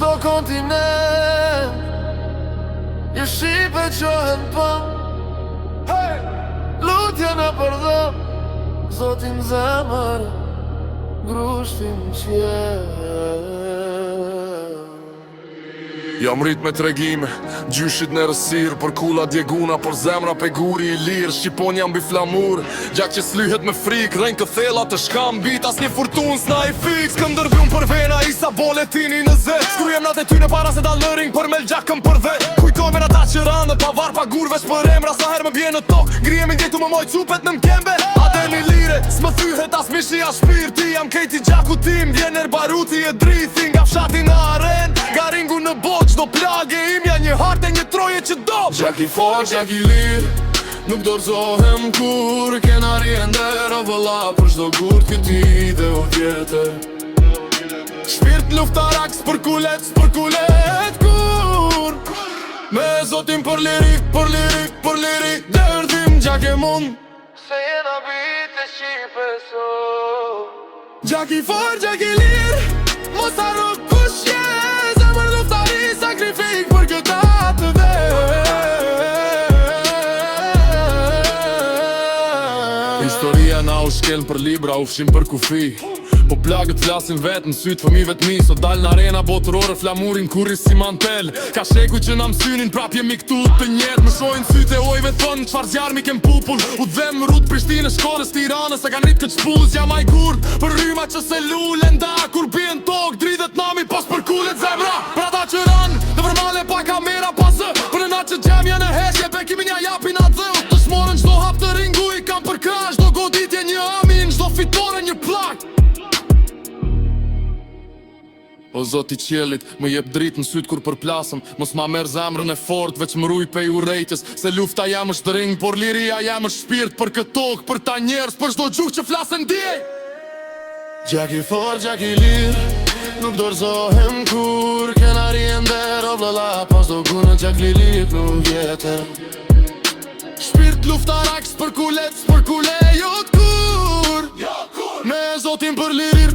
çdo kontinent. Je shipe qohen pëm, lutje në përdhëm, Zotin zemër, grushtin qjenë. Jam rrit me tregime, gjyshit në rësirë, për kula djeguna, për zemra pe guri i lirë. Shqipon jam bi flamur, gjak që slyhet me frikë, rejnë këthela të shkam bit, as një furtun s'na i fix. Këm dërvjum për vena, isa boletini në zet, shkrujem natë e tyne para se dal në ring, për me l'gjakëm për vet. Kujtojme në ta që randët, pa var pa gurvesh për emra, sa her me bje në tok, ngrijem i ndjetu më moj cupet në mkembe. Ate një lire, s'më thyhet as mishi as shpirti, jam kejti gjaku tim, djener baruti e drithi, nga fshati në aren, nga ringu në bot. Qdo plage imja një harte një troje që do. Gjak i fort, gjak i lirë, nuk dorëzohem kur. Kena rjender o vëlla për shdo gurt këti dhe o vjetër. Shpirt luftarak s'përkulet, s'përkulet kur. Me Zotin për lirik, për lirik, për lirik, dërdhim gjak e mund. Se jena bit e Shqipe so. Gjak i fort, gjak i lirë, mos arrok kush je. Zemër luftari, sakrifik për këta të dhe. Historia na u shkel për libra, u fshim për kufi. Po plagët flasin vetë në sytë fëmive t'mi, so dal në arena botërore flamurin kurri si mantel. Ka sheku që na msynin prap jemi këtu të njetë. Më shojnë sytë e ojve thonë qfar zjarmi kem pupull. U dhem rrut Prishtinë, Shkodrës, Tiranës, se kan rrit këtë shpullës jam aj gurd. Për rryma që se lullen da, kur bien tokë dridhet nami pos për kullet zemra. Pra ta që ranë, dhe vërmale pa kamera pasë, për në natë që gjemja në heshje, bekimin ja japin atë dhe. Të shmorën qdo hap të ringu i kam për krash, do goditje një amin, qdo fitore një plak. O Zoti qelit, më jep dritë në sytë kur përplasëm. Mos ma merë zemrën e fort, veç më ruj pej urejtjes. Se lufta jam është ring, por liria jam është shpirt. Për këtë tokë, për ta njerës, për shdo gjuh që flasën djej. Gjak i fort, gjak i lirë, nuk dorëzohem kur. Kena rjender o vlëlla, pas do gunë gjak lirik nuk jetër. Shpirt luftarak s'përkulet, s'përkule, jo t'kur. Me Zotin për lirir,